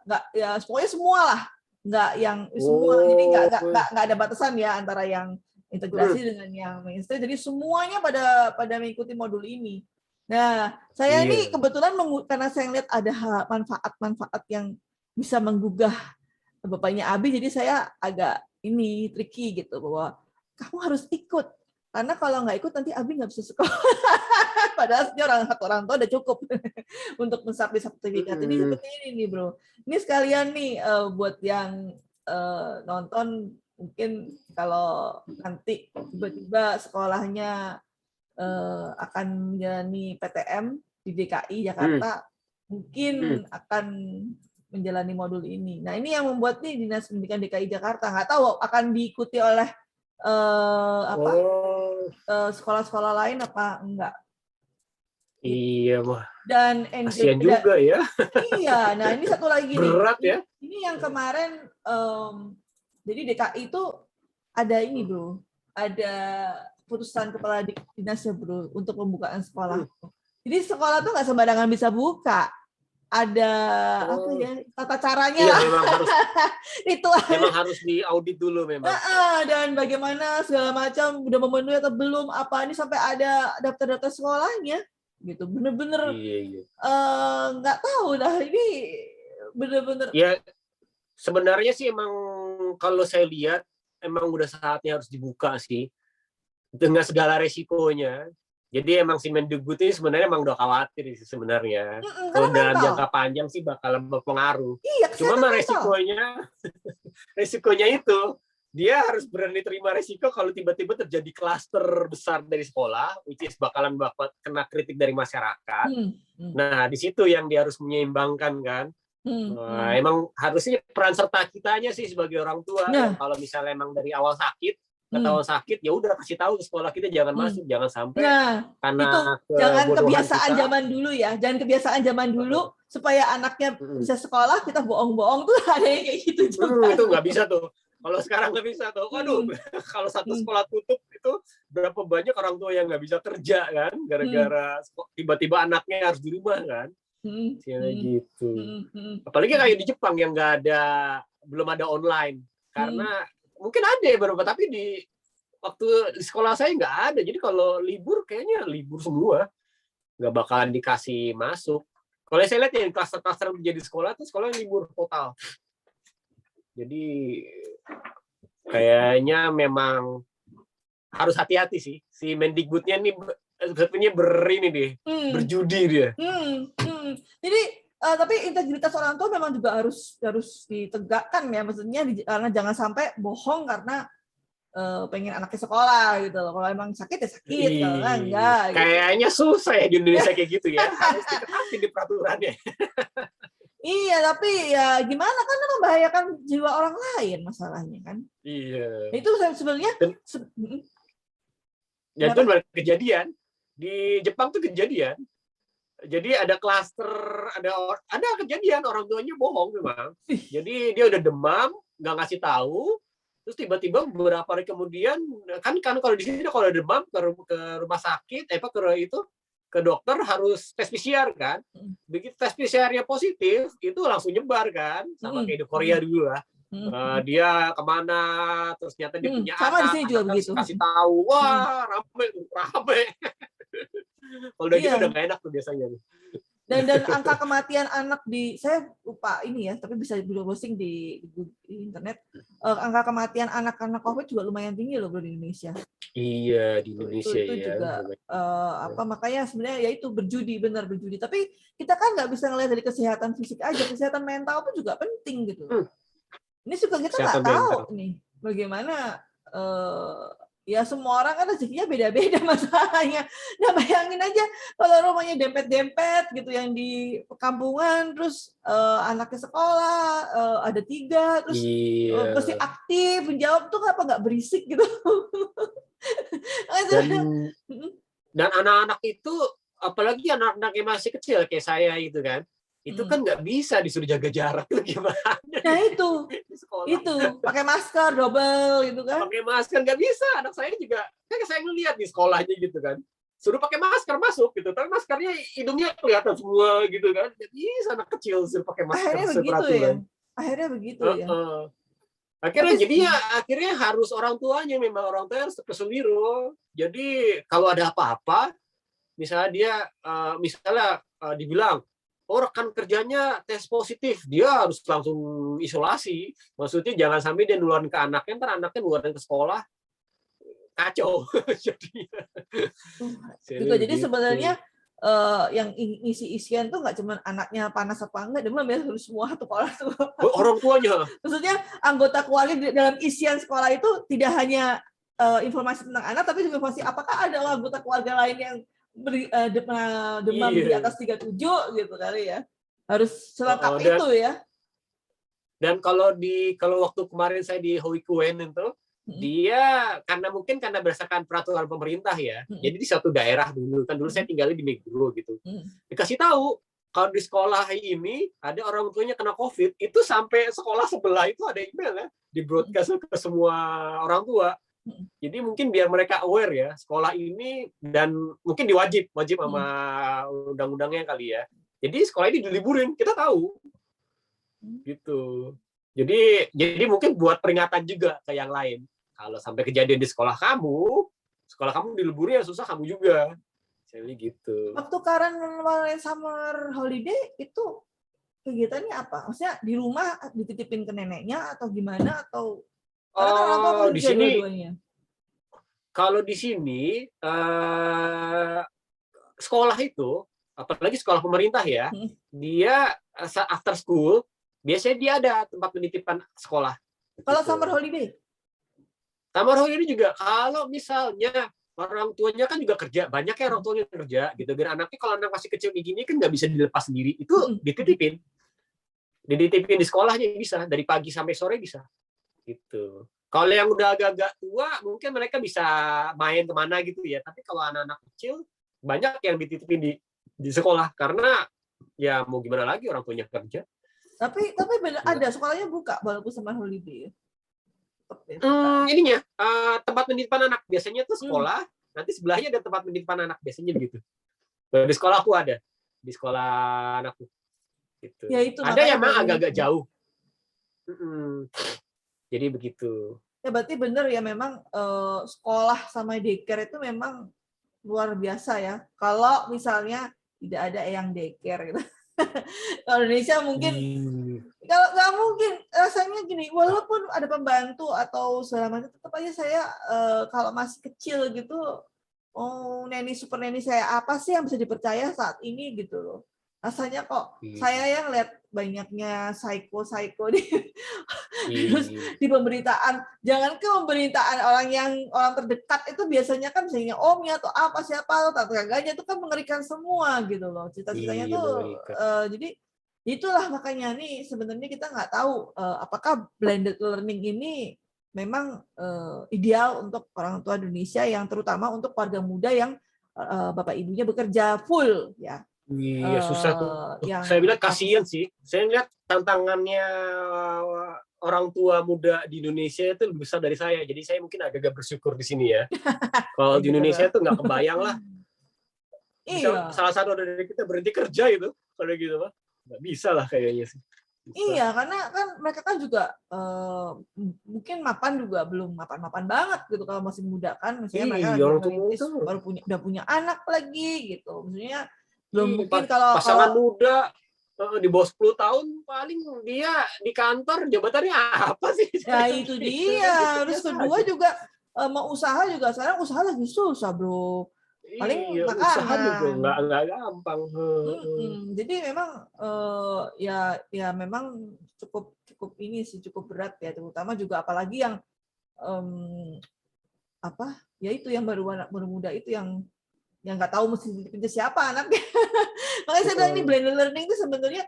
pokoknya semua lah, nggak yang semua, jadi nggak ada batasan ya antara yang integrasi dengan yang mainstream. Jadi semuanya pada mengikuti modul ini. Nah, saya ini kebetulan karena saya lihat ada manfaat-manfaat yang bisa menggugah bapaknya Abi, jadi saya agak tricky gitu bahwa kamu harus ikut, karena kalau nggak ikut nanti Abi nggak bisa sekolah. Padahal orang tua udah cukup untuk mensubmit sertifikat. Ini seperti ini nih bro. Ini sekalian nih buat yang nonton, mungkin kalau nanti tiba-tiba sekolahnya akan menjalani PTM di DKI Jakarta, mungkin akan menjalani modul ini. Nah ini yang membuat nih Dinas Pendidikan DKI Jakarta, nggak tahu akan diikuti oleh sekolah-sekolah lain apa enggak. Iya mah. Dan kasian juga ya. Iya, nah ini satu lagi berat nih. Ya. Ini yang kemarin jadi DKI itu ada ini bro, ada putusan kepala dinas ya bro untuk pembukaan sekolah. Jadi sekolah tuh nggak sembarangan bisa buka. Ada apa ya, tata caranya lah. Memang harus ritual. Memang harus diaudit dulu memang. Dan bagaimana segala macam udah memenuhi atau belum, apa ini sampai ada daftar-daftar sekolahnya gitu. Bener-bener nggak tahu dah, ini bener-bener. Ya sebenarnya sih emang kalau saya lihat emang udah saatnya harus dibuka sih dengan segala resikonya. Jadi emang si Mendikbud ini sebenarnya emang udah khawatir sih sebenarnya. Kalau dalam jangka panjang sih bakal berpengaruh. Cuma mah resikonya itu dia harus berani terima resiko kalau tiba-tiba terjadi klaster besar dari sekolah, which is bakalan kena kritik dari masyarakat. Nah di situ yang dia harus menyeimbangkan kan. Emang harusnya peran serta kitanya sih sebagai orang tua. Kalau misalnya emang dari awal ketahuan sakit, ya udah kasih tahu ke sekolah kita jangan masuk, jangan sampai karena itu jangan kebiasaan kita. Zaman dulu ya, jangan kebiasaan zaman dulu supaya anaknya bisa sekolah kita bohong-bohong tuh ada yang kayak gitu juga. Itu nggak bisa tuh. Kalau sekarang nggak bisa tuh. Waduh, kalau satu sekolah tutup itu berapa banyak orang tua yang nggak bisa kerja kan, gara-gara tiba-tiba anaknya harus di rumah kan. Gitu. Apalagi kayak di Jepang yang belum ada online, karena mungkin ada beberapa, tapi di waktu di sekolah saya nggak ada. Jadi kalau libur kayaknya libur semua, nggak bakalan dikasih masuk. Kalau saya lihat yang klaster-klaster yang menjadi sekolah tuh sekolah libur total. Jadi kayaknya memang harus hati-hati sih si Mendikbudnya nih sepertinya berjudi dia. Jadi tapi integritas orang tua memang juga harus ditegakkan ya, maksudnya karena jangan sampai bohong karena pengen anaknya sekolah gitu loh. Kalau emang sakit ya sakit, kalau enggak. Gitu. Kayaknya susah ya di Indonesia kayak gitu ya. Harus diketahui di peraturannya. Iya, tapi ya gimana kan membahayakan jiwa orang lain masalahnya kan. Iya. Itu sebenarnya. Ya itu kejadian di Jepang tuh kejadian. Jadi ada klaster, ada kejadian orang tuanya bohong memang. Jadi dia udah demam, nggak ngasih tahu. Terus tiba-tiba beberapa hari kemudian kan kalau di sini kalau demam ke rumah sakit, ke dokter harus tes PCR kan. Begitu tes PCR-nya positif, itu langsung nyebar kan, sama kayak di Korea dulu lah. Dia kemana, terus ternyata dia punya sama di sini juga begitu. Kasih tahu, wah rame. Kalau udah gitu udah gak enak tuh biasanya. Dan angka kematian anak saya lupa ini ya, tapi bisa browsing di internet. Angka kematian anak karena COVID juga lumayan tinggi loh bro di Indonesia. Iya di Indonesia itu ya. Juga makanya sebenarnya ya itu berjudi. Tapi kita kan nggak bisa ngelihat dari kesehatan fisik aja, kesehatan mental pun juga penting gitu. Ini juga kita nggak tahu nih bagaimana. Ya semua orang kan rezekinya beda-beda masalahnya. Nah bayangin aja kalau rumahnya dempet-dempet gitu yang di kampungan, terus anaknya sekolah ada 3, terus pasti aktif menjawab tuh apa nggak berisik gitu. Dan anak-anak itu apalagi anak-anak yang masih kecil kayak saya gitu kan. Itu kan nggak bisa disuruh jaga jarak tuh gimana? Nah itu pakai masker double gitu kan? Pakai masker nggak bisa. Anak saya juga, kan saya ngeliat di sekolahnya gitu kan, suruh pakai masker masuk gitu, tapi maskernya hidungnya kelihatan semua gitu kan. Nggak bisa anak kecil suruh pakai masker. Akhirnya begitu ya. Akhirnya harus orang tuanya harus kesuliru. Jadi kalau ada apa-apa, misalnya dia dibilang rekan kerjanya tes positif, dia harus langsung isolasi. Maksudnya jangan sampai dia nularin ke anaknya, ntar anaknya nularin ke sekolah, kacau. Jadi sebenarnya yang isi-isian tuh nggak cuma anaknya panas apa enggak, demam ya, harus semua sekolah tuh. Orang tuanya. Maksudnya anggota keluarga dalam isian sekolah itu tidak hanya informasi tentang anak, tapi juga informasi apakah ada anggota keluarga lain yang demam di atas 37 gitu kali ya. Harus selengkap itu ya. Dan kalau waktu kemarin saya di Hoikuen itu, dia karena berdasarkan peraturan pemerintah ya. Jadi di suatu daerah dulu saya tinggalnya di Meguro gitu. Dikasih tahu kalau di sekolah ini ada orang tuanya kena COVID, itu sampai sekolah sebelah itu ada email ya, di broadcast ke semua orang tua. Jadi mungkin biar mereka aware ya sekolah ini, dan mungkin wajib sama undang-undangnya kali ya. Jadi sekolah ini diliburin, kita tahu gitu. Jadi mungkin buat peringatan juga ke yang lain. Kalau sampai kejadian di sekolah kamu diliburin ya susah kamu juga. Jadi gitu. Waktu current summer holiday itu kegiatannya apa? Maksudnya di rumah dititipin ke neneknya atau gimana, atau di sini kalau di sini sekolah itu, apalagi sekolah pemerintah ya, dia after school biasanya dia ada tempat penitipan sekolah. Kalau gitu. summer holiday juga kalau misalnya orang tuanya kan juga kerja, banyak ya orang tuanya kerja gitu, biar anaknya kalau anak masih kecil kayak gini kan nggak bisa dilepas sendiri, itu dititipin di sekolahnya bisa, dari pagi sampai sore bisa gitu. Kalau yang udah agak-agak tua mungkin mereka bisa main kemana gitu ya, tapi kalau anak-anak kecil banyak yang dititipin di sekolah karena ya mau gimana lagi orang tuanya kerja. Tapi ada sekolahnya buka walaupun summer holiday. Ininya tempat penitipan anak biasanya tuh sekolah, nanti sebelahnya ada tempat penitipan anak biasanya gitu. Di sekolah aku ada, di sekolah anakku gitu. Ya, itu ada yang memang agak-agak jauh. Jadi begitu. Ya berarti benar ya, memang sekolah sama daycare itu memang luar biasa ya. Kalau misalnya tidak ada yang daycare gitu. Kalau Indonesia mungkin, kalau nggak mungkin, rasanya gini, walaupun ada pembantu atau segala macam, tetap aja saya kalau masih kecil gitu, oh super neni saya apa sih yang bisa dipercaya saat ini gitu loh. Rasanya kok saya yang lihat banyaknya psycho di pemberitaan. Jangan ke pemberitaan orang terdekat itu biasanya kan misalnya omnya atau apa siapa atau tetangganya itu kan mengerikan semua gitu loh. Cita-citanya tuh jadi itulah makanya nih sebenarnya kita nggak tahu apakah blended learning ini memang ideal untuk orang tua Indonesia yang terutama untuk keluarga muda yang bapak ibunya bekerja full ya. Iya, susah tuh. Yang Saya bilang kasihan sih. Saya lihat tantangannya orang tua muda di Indonesia itu lebih besar dari saya. Jadi saya mungkin agak bersyukur di sini ya. Kalau di Indonesia itu nggak kebayang lah. Bisa salah satu dari kita berhenti kerja gitu. Kalau gitu Pak. Nggak bisa lah kayaknya sih. Iya, karena kan mereka kan juga mungkin mapan juga belum mapan banget gitu kalau masih muda kan. Misalnya mereka baru udah punya anak lagi gitu. Maksudnya belum mungkin kalau pasangan muda di bawah 10 tahun paling dia di kantor jabatannya apa sih? Ya itu dia. Terus kedua juga mau usaha juga sekarang usaha lagi susah bro. Paling usaha juga nggak gampang. Jadi memang ya memang cukup ini sih cukup berat ya, terutama juga apalagi yang ya itu yang baru muda itu yang nggak tahu mesti dipinjam siapa anaknya. Makanya saya bilang ini blended learning itu sebenarnya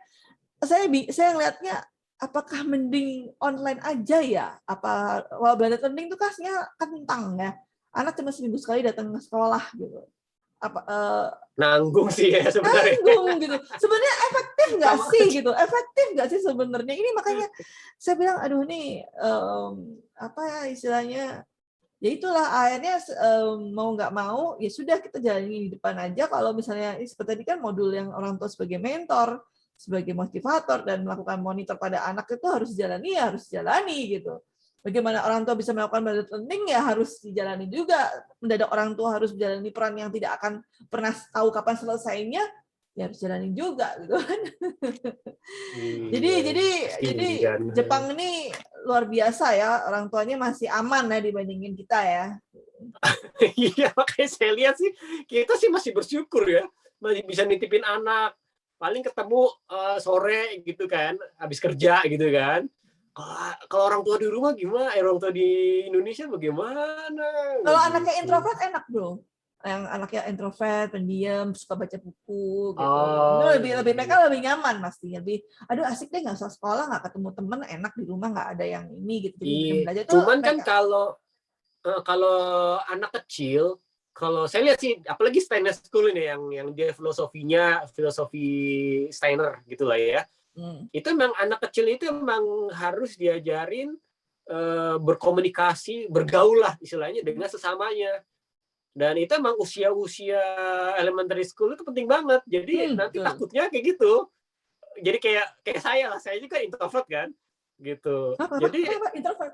saya ngelihatnya apakah mending online aja ya? Apa blended learning itu kasnya kentang ya? Anak cuma seminggu sekali datang ke sekolah gitu. Nanggung sih ya sebenarnya. Nanggung gitu. Sebenarnya efektif nggak sih gitu? Efektif nggak sih sebenarnya? Ini makanya saya bilang aduh nih apa ya istilahnya? Ya itulah akhirnya mau nggak mau ya sudah kita jalani di depan aja. Kalau misalnya seperti tadi kan modul yang orang tua sebagai mentor, sebagai motivator dan melakukan monitor pada anak itu harus dijalani gitu. Bagaimana orang tua bisa melakukan blended learning ya harus dijalani juga. Mendadak orang tua harus menjalani peran yang tidak akan pernah tahu kapan selesainya, ya harus jalani juga gitu kan. Jadi Jepang ini luar biasa ya, orang tuanya masih aman ya dibandingin kita ya. Iya, makanya saya lihat sih kita sih masih bersyukur ya, masih bisa nitipin anak, paling ketemu sore gitu kan, habis kerja gitu kan. Kalau orang tua di rumah gimana? Orang tua di Indonesia bagaimana? Kalau anaknya introvert enak bro. Yang anaknya introvert, pendiam, suka baca buku gitu. Mereka lebih nyaman pasti. Lebih, aduh asik deh nggak usah sekolah, nggak ketemu temen, enak di rumah nggak ada yang ini gitu. Jadi cuman kan kalau anak kecil, kalau saya lihat sih, apalagi Steiner School ini yang dia filosofi Steiner gitulah ya. Itu memang anak kecil itu memang harus diajarin berkomunikasi, bergaul lah istilahnya dengan sesamanya. Dan itu memang usia elementary school itu penting banget. Jadi nanti takutnya kayak gitu. Jadi kayak saya juga introvert kan, gitu. Jadi introvert.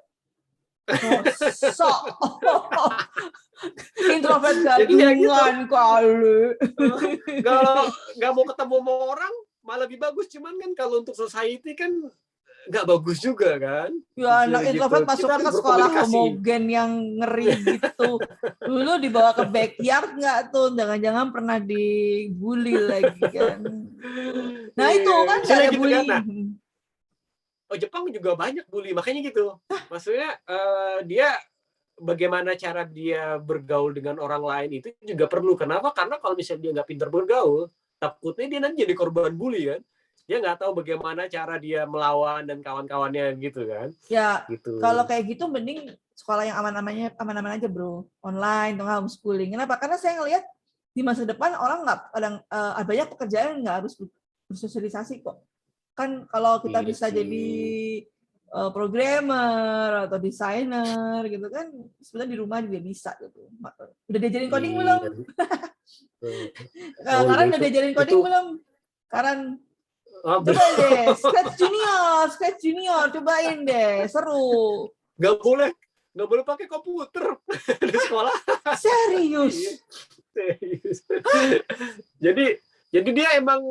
Introvert gadungan kali. Kalau nggak mau ketemu sama orang malah lebih bagus, cuman kan kalau untuk society kan nggak bagus juga kan. Ya anak introvert masuk ke sekolah homogen yang ngeri gitu. Dulu dibawa ke backyard nggak tuh? Jangan-jangan pernah dibully lagi kan. Nah itu kan nggak ada bullying. Kan, Jepang juga banyak bully, makanya gitu. Maksudnya dia bagaimana cara dia bergaul dengan orang lain itu juga perlu. Kenapa? Karena kalau misalnya dia nggak pintar bergaul, takutnya dia nanti jadi korban bully kan. Dia nggak tahu bagaimana cara dia melawan dan kawan-kawannya gitu kan. Ya, gitu. Kalau kayak gitu mending sekolah yang aman-aman aja bro. Online atau homeschooling. Kenapa? Karena saya ngelihat di masa depan orang banyak pekerjaan nggak harus bersosialisasi kok. Kan kalau kita bisa jadi programmer atau desainer gitu kan sebenarnya di rumah juga bisa gitu. Udah diajarin coding belum? Karen udah diajarin coding belum? Karen coba deh, Scratch Junior, cobain deh, seru. Gak boleh nggak boleh pakai komputer di sekolah. Serius? Iya, serius. Jadi dia emang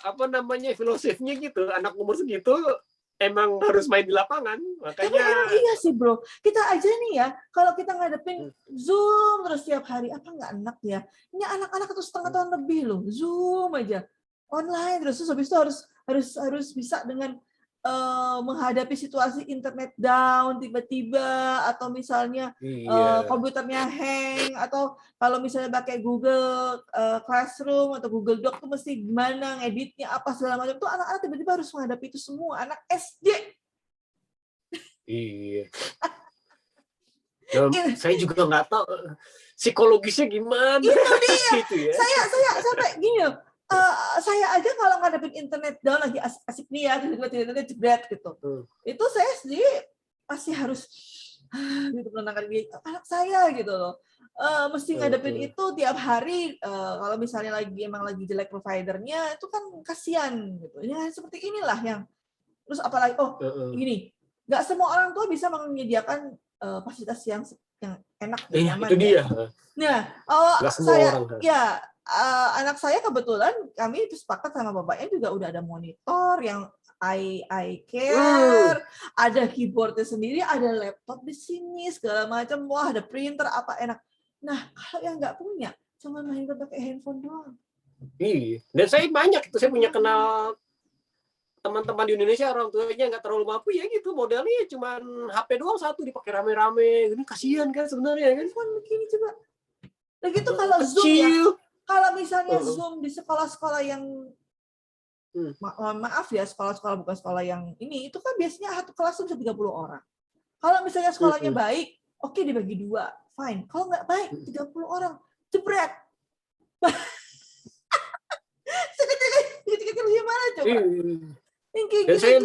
apa namanya filosofinya gitu. Anak umur segitu emang harus main di lapangan. Makanya Emang iya sih bro. Kita aja nih ya, kalau kita ngadepin Zoom terus tiap hari, apa nggak enak ya? Ini anak-anak itu setengah tahun lebih loh, Zoom aja, online terus habis itu harus bisa dengan menghadapi situasi internet down tiba-tiba, atau misalnya komputernya hang, atau kalau misalnya pakai Google Classroom atau Google Doc tuh mesti gimana ngeditnya apa segala macam tuh, anak-anak tiba-tiba harus menghadapi itu semua, anak SD. Iya. Saya juga nggak tahu psikologisnya gimana. Itu dia. Gitu ya. Saya sampai gini loh. Saya aja kalau ngadepin internet down lagi asik nih ya, tiba-tiba jebret gitu. Itu saya sendiri pasti harus gitu menenangkan diri. Anak saya gitu loh. Mesti ngadepin itu tiap hari. Kalau misalnya emang lagi jelek providernya, itu kan kasihan gitu. Ya seperti inilah yang terus apalagi gini, nggak semua orang tua bisa menyediakan fasilitas yang enak dan nyaman. Itu dia. Nah, anak saya kebetulan kami sepakat sama bapaknya juga udah ada monitor yang eye care, ada keyboardnya sendiri, ada laptop di sini segala macam, wah ada printer apa enak. Nah, kalau yang nggak punya, cuma main pakai handphone doang. Iya. Dan saya banyak itu, saya punya kenal teman-teman di Indonesia orang tuanya nggak terlalu mampu ya gitu, modalnya cuma HP doang satu dipakai rame-rame, ini kasihan kan sebenarnya kan. Begini coba. Begitu kalau Zoom ya, kalau misalnya Zoom di sekolah-sekolah yang maaf ya, sekolah-sekolah bukan sekolah yang ini, itu kan biasanya satu kelas bisa 30 orang. Kalau misalnya sekolahnya baik, oke dibagi 2, fine. Kalau nggak baik, 30 orang, jebret. Sekecil-kecil gimana coba? Dan saya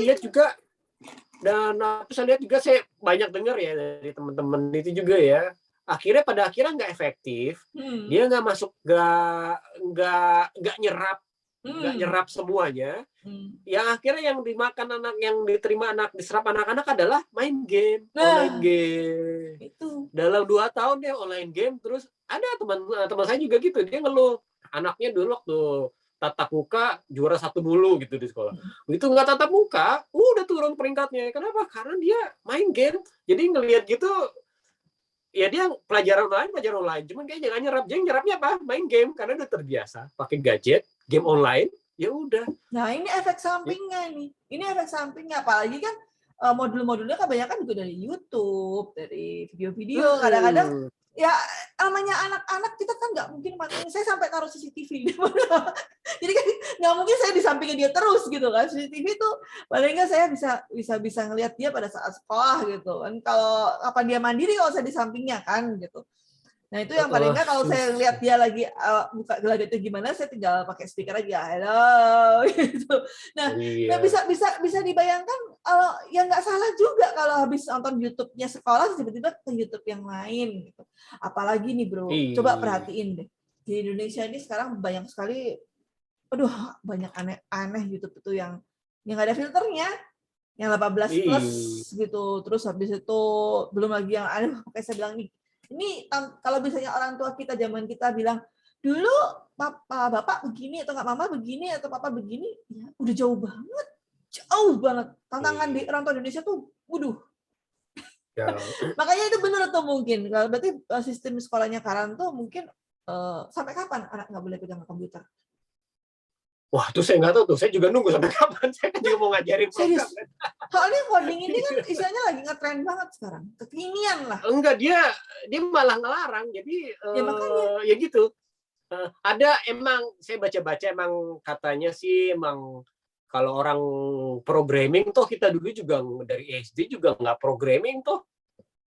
lihat juga, saya banyak dengar ya dari teman-teman itu juga ya, pada akhirnya nggak efektif, dia nggak masuk, nggak nyerap semuanya. Yang akhirnya yang diserap anak-anak adalah main game, online game. Dalam 2 tahun dia online game, terus ada teman saya juga gitu, dia ngeluh anaknya dulu waktu tatap muka juara 1 mulu gitu di sekolah. Itu nggak tatap muka, udah turun peringkatnya. Kenapa? Karena dia main game. Jadi ngelihat gitu, ya dia pelajaran online, cuman kayaknya nggak nyerap. Jadi nyerapnya apa? Main game, karena udah terbiasa pakai gadget, game online, ya udah. Nah ini efek sampingnya nih. Ini efek sampingnya, apalagi kan modul-modulnya kebanyakan juga dari YouTube, dari video-video. Kadang-kadang ya namanya anak-anak kita kan nggak mungkin matiin. Saya sampai taruh CCTV. Jadi kan nggak mungkin saya di sampingnya dia terus gitu kan. CCTV itu paling nggak saya bisa ngelihat dia pada saat sekolah gitu kan. Kalau kapan dia mandiri kalau saya di sampingnya kan gitu. Nah itu yang paling nggak kalau saya lihat dia lagi buka gadgetnya gimana, saya tinggal pakai speaker aja, hello gitu. Nah, bisa dibayangkan yang nggak salah juga kalau habis nonton YouTube-nya sekolah tiba-tiba ke YouTube yang lain gitu. Apalagi nih bro, coba perhatiin deh, di Indonesia ini sekarang banyak sekali, banyak aneh-aneh YouTube itu yang ada filternya, yang 18 plus gitu. Terus habis itu belum lagi yang kayak saya bilang nih. Ini kalau misalnya orang tua kita zaman kita bilang dulu bapak begini atau nggak mama begini atau papa begini, ya udah jauh banget tantangan di orang tua Indonesia tuh, ya. Makanya itu benar tuh mungkin. Berarti sistem sekolahnya Karan tuh mungkin sampai kapan anak nggak boleh pegang komputer? Wah, tuh saya nggak tahu tuh. Saya juga nunggu sampai kapan. Saya kan juga mau ngajarin program. Soalnya coding ini kan istilahnya lagi ngetren banget sekarang. Kekinian lah. Enggak, dia malah ngelarang. Jadi ya gitu. Ada emang, saya baca-baca emang katanya sih emang kalau orang programming toh kita dulu juga dari SD juga nggak programming toh.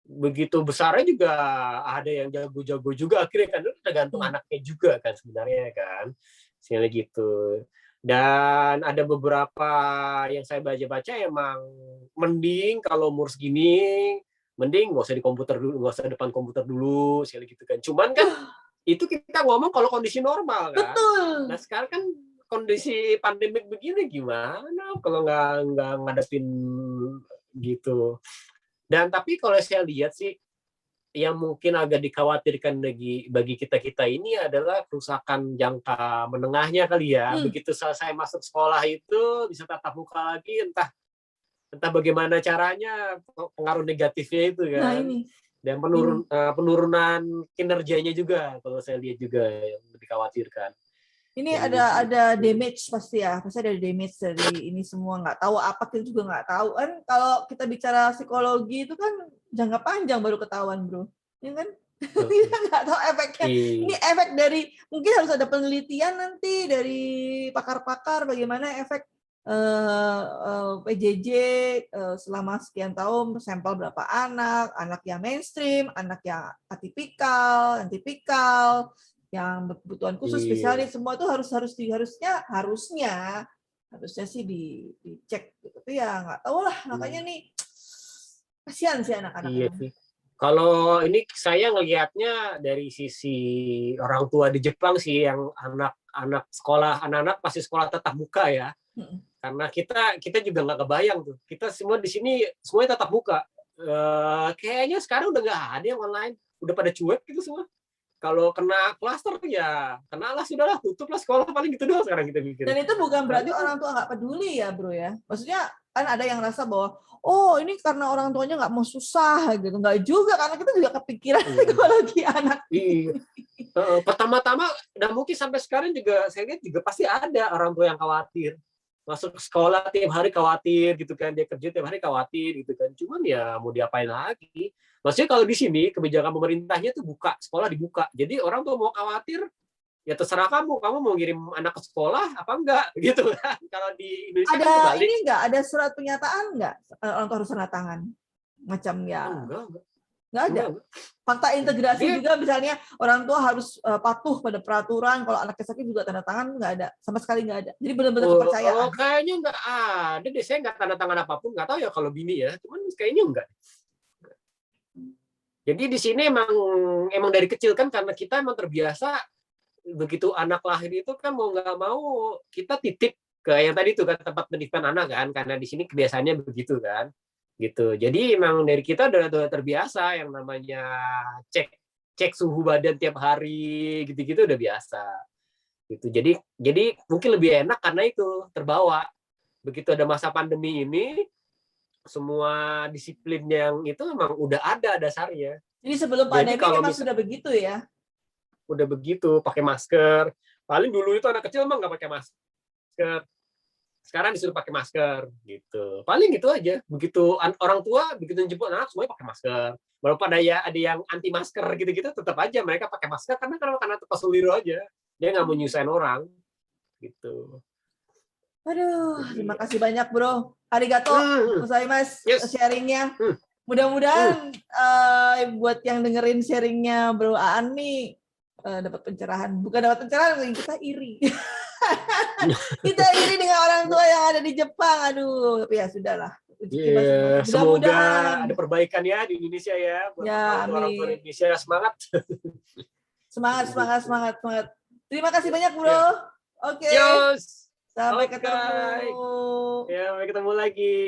Begitu besarnya juga ada yang jago-jago juga akhirnya kan, tergantung anaknya juga kan sebenarnya kan. Sehingga gitu. Dan ada beberapa yang saya baca-baca emang mending kalau umur segini, mending nggak usah di komputer dulu, nggak usah depan komputer dulu, sehingga gitu kan. Cuman kan itu kita ngomong kalau kondisi normal kan. Betul. Nah sekarang kan kondisi pandemik begini gimana kalau nggak ngadepin gitu. Dan tapi kalau saya lihat sih, yang mungkin agak dikhawatirkan bagi kita ini adalah kerusakan jangka menengahnya kali ya. Begitu selesai masuk sekolah itu bisa tatap muka lagi, entah bagaimana caranya, pengaruh negatifnya itu Nah kan. ini. Dan penurunan kinerjanya juga kalau saya lihat juga yang dikhawatirkan. Ini ada damage pasti ya, pasti ada damage dari ini semua, nggak tahu apa, kita juga nggak tahu kan. Kalau kita bicara psikologi itu kan jangka panjang baru ketahuan bro, ya kan? Kita nggak tahu efeknya. Ini efek dari, mungkin harus ada penelitian nanti dari pakar-pakar bagaimana efek PJJ selama sekian tahun, sampel berapa anak yang mainstream, anak yang atipikal, yang berkebutuhan khusus, spesialis, semua itu harusnya sih dicek gitu. Tapi ya nggak tahu lah, makanya nih kasihan sih anak-anak. Iya sih. Kalau ini saya ngelihatnya dari sisi orang tua di Jepang sih, yang anak-anak pasti sekolah tatap muka ya. Karena kita juga nggak kebayang tuh. Kita semua di sini semuanya tatap muka. Kayaknya sekarang udah nggak ada yang online, udah pada cuek gitu semua. Kalau kena klaster ya kenalah, sudahlah, tutuplah sekolah, paling gitu doang sekarang kita mikir. Dan itu bukan berarti orang tua nggak peduli ya bro ya. Maksudnya kan ada yang rasa bahwa oh ini karena orang tuanya nggak mau susah gitu. Nggak juga, karena kita juga kepikiran psikologi anak. Iya. Pertama-tama dan mungkin sampai sekarang juga saya lihat juga pasti ada orang tua yang khawatir. Masuk sekolah tiap hari khawatir gitu kan, dia kerja tiap hari khawatir gitu kan. Cuman ya mau diapain lagi? Maksudnya kalau di sini kebijakan pemerintahnya tuh buka, sekolah dibuka. Jadi orang tuh mau khawatir, ya terserah kamu mau ngirim anak ke sekolah apa enggak gitu kan. Kalau di Indonesia ada kan kebalik. Ini enggak ada surat pernyataan enggak orang tua harus tanda tangan macam ya? Enggak ada. Fakta integrasi juga misalnya orang tua harus patuh pada peraturan, kalau anaknya sakit juga tanda tangan, enggak ada, sama sekali enggak ada. Jadi benar-benar kepercayaan. Kayaknya enggak ada deh, saya enggak tanda tangan apapun, enggak tahu ya kalau bini ya, cuman kayaknya enggak. Jadi di sini emang dari kecil kan, karena kita emang terbiasa begitu anak lahir itu kan mau nggak mau kita titip ke yang tadi tuh kan, tempat pendidikan anak kan, karena di sini kebiasaannya begitu kan, gitu. Jadi emang dari kita udah terbiasa yang namanya cek suhu badan tiap hari gitu-gitu udah biasa. Gitu. Jadi mungkin lebih enak karena itu terbawa. Begitu ada masa pandemi ini, semua disiplin yang itu memang udah ada dasarnya. Jadi sebelum pandemi memang sudah begitu ya? Udah begitu, pakai masker. Paling dulu itu anak kecil emang nggak pakai masker. Sekarang disuruh pakai masker gitu. Paling gitu aja. Begitu orang tua begitu jemput anak semuanya pakai masker. Walaupun ada yang anti masker gitu-gitu, tetap aja mereka pakai masker karena terpasuliru aja. Dia nggak mau nyusahin orang gitu. Aduh, terima kasih banyak bro. Arigato, gozaimasu sharingnya. Mudah-mudahan buat yang dengerin sharingnya Bro Aan nih dapat pencerahan. Bukan dapat pencerahan, kita iri. Kita iri dengan orang tua yang ada di Jepang. Aduh, tapi ya sudahlah. Semoga ada perbaikan ya di Indonesia ya. Buat orang tua Indonesia, semangat. Semangat. Terima kasih banyak Bro. Oke. Sampai ketemu. Ya, sampai ketemu lagi.